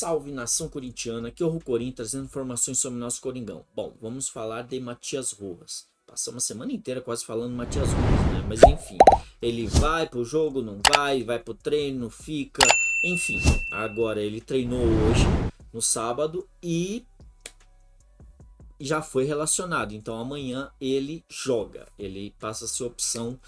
Salve nação corintiana, aqui é o Rucorim trazendo informações sobre o nosso Coringão. Bom, vamos falar de Matias Rojas. Passamos a semana inteira quase falando Matias Rojas, né? Mas enfim, ele vai pro jogo, não vai pro treino, não fica. Enfim, agora ele treinou hoje, no sábado, e já foi relacionado. Então amanhã ele joga, ele passa a ser opção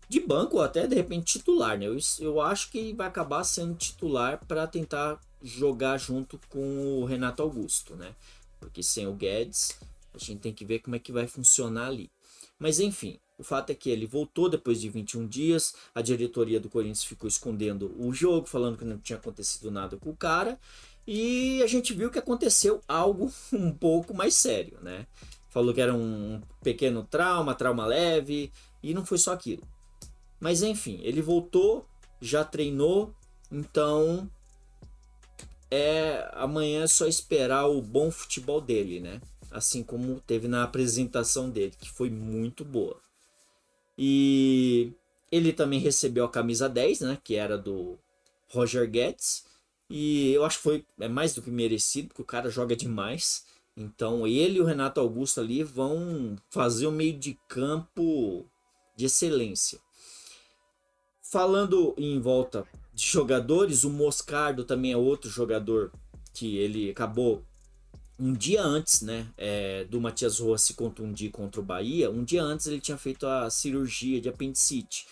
de banco ou até de repente titular, né? Eu acho que vai acabar sendo titular para tentar jogar junto com o Renato Augusto, né? Porque sem o Guedes, a gente tem que ver como é que vai funcionar ali. Mas enfim, o fato é que ele voltou depois de 21 dias, a diretoria do Corinthians ficou escondendo o jogo, falando que não tinha acontecido nada com o cara, e a gente viu que aconteceu algo um pouco mais sério, né? Falou que era um pequeno trauma leve, e não foi só aquilo. Mas enfim, ele voltou, já treinou, então amanhã é só esperar o bom futebol dele, né? Assim como teve na apresentação dele, que foi muito boa. E ele também recebeu a camisa 10, né? Que era do Roger Guedes. E eu acho que foi mais do que merecido, porque o cara joga demais. Então ele e o Renato Augusto ali vão fazer o meio de campo de excelência. Falando em volta de jogadores, o Moscardo também é outro jogador que ele acabou um dia antes, né, do Matias Rojas se contundir contra o Bahia. Um dia antes ele tinha feito a cirurgia de apendicite.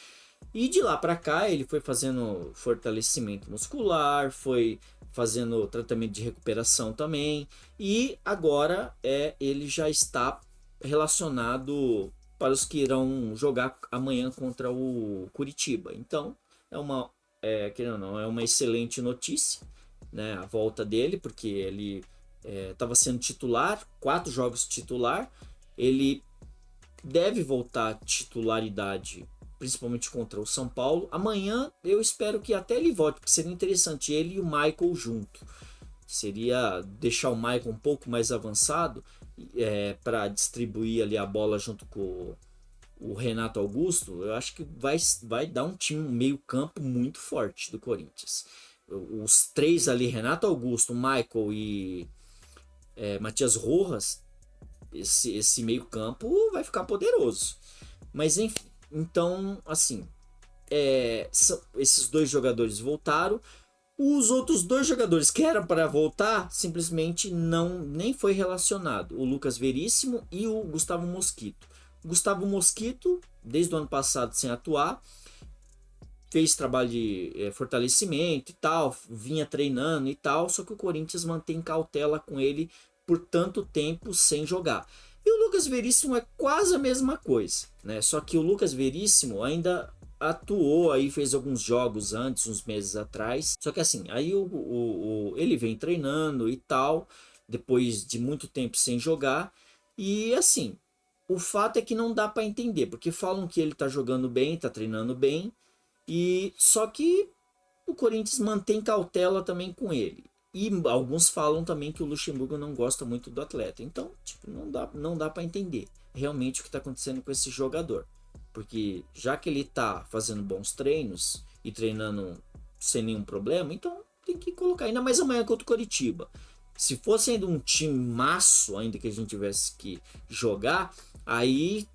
E de lá para cá ele foi fazendo fortalecimento muscular, foi fazendo tratamento de recuperação também. E agora ele já está relacionado para os que irão jogar amanhã contra o Curitiba. Então querendo ou não, é uma excelente notícia, né, a volta dele, porque ele estava sendo titular, 4 jogos titular. Ele deve voltar à titularidade, principalmente contra o São Paulo. Amanhã eu espero que até ele volte, porque seria interessante ele e o Michael junto. Seria deixar o Michael um pouco mais avançado para distribuir ali a bola junto com o Renato Augusto. Eu acho que vai dar um time, um meio campo muito forte do Corinthians. Os três ali, Renato Augusto, Michael e Matias Rojas, esse meio campo vai ficar poderoso. Mas enfim, então assim, esses dois jogadores voltaram. Os outros 2 jogadores que eram para voltar simplesmente nem foi relacionado. O Lucas Veríssimo e o Gustavo Mosquito. O Gustavo Mosquito, desde o ano passado sem atuar, fez trabalho de fortalecimento e tal, vinha treinando e tal, só que o Corinthians mantém cautela com ele por tanto tempo sem jogar. E o Lucas Veríssimo é quase a mesma coisa, né? Só que o Lucas Veríssimo ainda atuou aí, fez alguns jogos antes, uns meses atrás. Só que assim, aí ele vem treinando e tal, depois de muito tempo sem jogar. E assim, o fato é que não dá para entender, porque falam que ele tá jogando bem, tá treinando bem, e só que o Corinthians mantém cautela também com ele. E alguns falam também que o Luxemburgo não gosta muito do atleta. Então, tipo, não dá para entender realmente o que está acontecendo com esse jogador. Porque já que ele tá fazendo bons treinos e treinando sem nenhum problema, então tem que colocar. Ainda mais amanhã contra o Coritiba. Se fosse ainda um time maço, ainda que a gente tivesse que jogar, aí,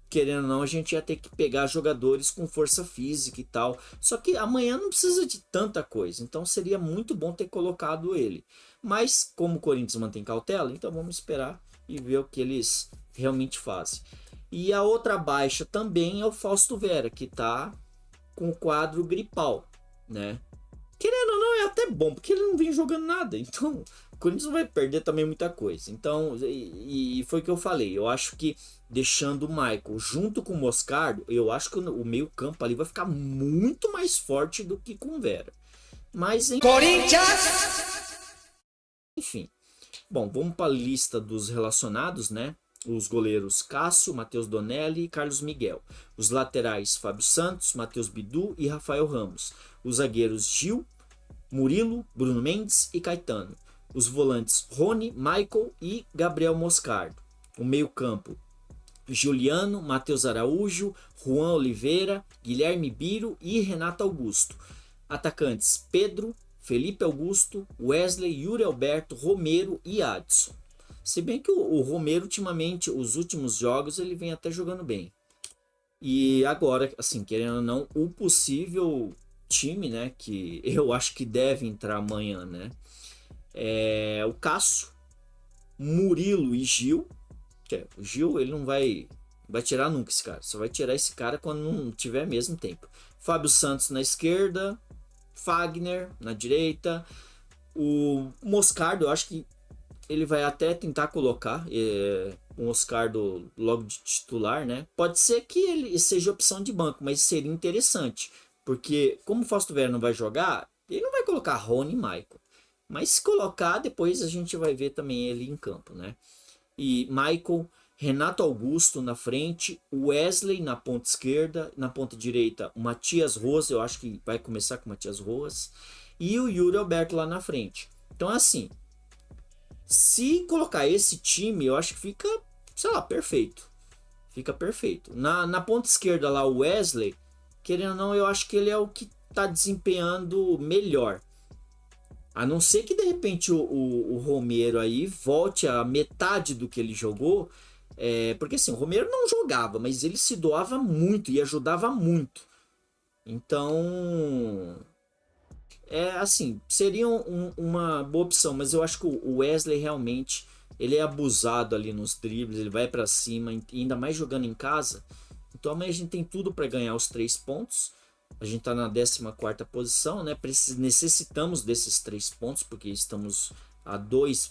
querendo ou não, a gente ia ter que pegar jogadores com força física e tal. Só que amanhã não precisa de tanta coisa, então seria muito bom ter colocado ele. Mas como o Corinthians mantém cautela, então vamos esperar e ver o que eles realmente fazem. E a outra baixa também é o Fausto Vera, que tá com o quadro gripal, né? Querendo ou não, é até bom, porque ele não vem jogando nada. Então, o Corinthians vai perder também muita coisa. Então, e foi o que eu falei. Eu acho que deixando o Michael junto com o Moscardo, eu acho que o meio campo ali vai ficar muito mais forte do que com o Vera. Mas, enfim. Bom, vamos para a lista dos relacionados, né? Os goleiros Cássio, Matheus Donelli e Carlos Miguel. Os laterais Fábio Santos, Matheus Bidu e Rafael Ramos. Os zagueiros Gil, Murilo, Bruno Mendes e Caetano. Os volantes Rony, Michael e Gabriel Moscardo. O meio campo Juliano, Matheus Araújo, Juan Oliveira, Guilherme Biro e Renato Augusto. Atacantes Pedro, Felipe Augusto, Wesley, Yuri Alberto, Romero e Adson. Se bem que o Romero, ultimamente, os últimos jogos, ele vem até jogando bem. E agora, assim, querendo ou não, o possível time, né, que eu acho que deve entrar amanhã, né, é o Cássio, Murilo e Gil. O Gil, ele não vai tirar nunca esse cara. Só vai tirar esse cara quando não tiver mesmo tempo. Fábio Santos na esquerda, Fagner na direita, o Moscardo, eu acho que ele vai até tentar colocar o Moscardo logo de titular, né? Pode ser que ele seja opção de banco, mas seria interessante, porque como o Fausto Vera não vai jogar, ele não vai colocar Rony e Maicon. Mas se colocar, depois a gente vai ver também ele em campo, né? E Maicon, Renato Augusto na frente, Wesley na ponta esquerda, na ponta direita o Matias Roas, eu acho que vai começar com o Matias Roas, e o Yuri Alberto lá na frente. Então assim, se colocar esse time, eu acho que fica, sei lá, perfeito. Fica perfeito. Na ponta esquerda lá, o Wesley, querendo ou não, eu acho que ele é o que está desempenhando melhor. A não ser que de repente o Romero aí volte a metade do que ele jogou. Porque assim, o Romero não jogava, mas ele se doava muito e ajudava muito. Então, assim, seria uma boa opção, mas eu acho que o Wesley realmente ele é abusado ali nos dribles, ele vai para cima, ainda mais jogando em casa. Então amanhã a gente tem tudo para ganhar os 3 pontos. A gente está na 14ª posição, né? Necessitamos desses 3 pontos, porque estamos a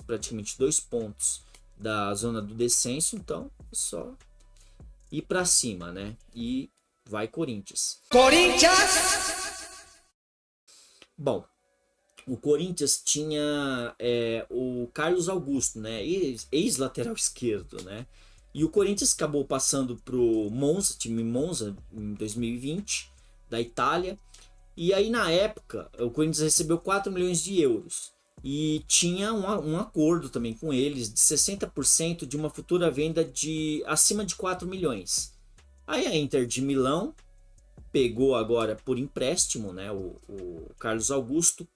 praticamente 2 pontos da zona do descenso, então é só ir para cima, né? E vai Corinthians! Corinthians! Bom, o Corinthians tinha o Carlos Augusto, né? Ex-lateral esquerdo, né? E o Corinthians acabou passando pro Monza, time Monza, em 2020, da Itália. E aí, na época, o Corinthians recebeu 4 milhões de euros. E tinha um acordo também com eles de 60% de uma futura venda de acima de 4 milhões. Aí a Inter de Milão pegou agora por empréstimo, né, o Carlos Augusto,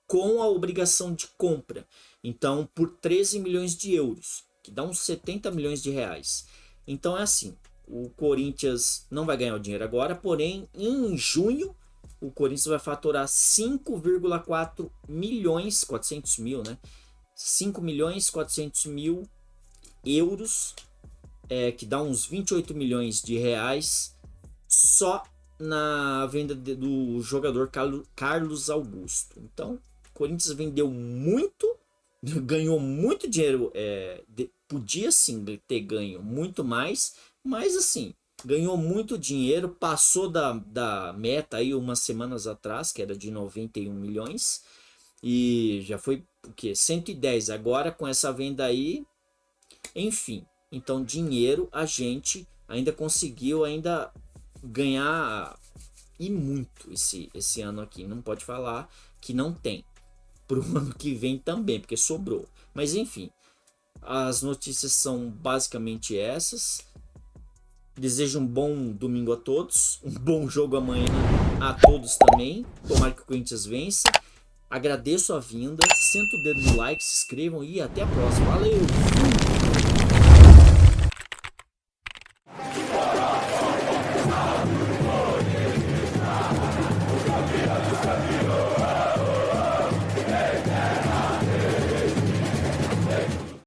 com a obrigação de compra. Então, por 13 milhões de euros, que dá uns 70 milhões de reais. Então é assim, o Corinthians não vai ganhar o dinheiro agora, porém, em junho, o Corinthians vai faturar 5,4 milhões, 400 mil, né? 5 milhões 400 mil euros, que dá uns 28 milhões de reais, só na venda do jogador Carlos Augusto. Então, o Corinthians vendeu muito, ganhou muito dinheiro, podia sim ter ganho muito mais, mas assim, ganhou muito dinheiro, passou da meta aí umas semanas atrás, que era de 91 milhões, e já foi o quê? 110, agora com essa venda aí, enfim. Então dinheiro a gente ainda conseguiu ganhar e muito esse ano aqui. Não pode falar que não tem. Pro ano que vem também, porque sobrou. Mas enfim, as notícias são basicamente essas. Desejo um bom domingo a todos, um bom jogo amanhã a todos também. Tomara que o Corinthians vença. Agradeço a vinda, senta o dedo no like, se inscrevam e até a próxima. Valeu!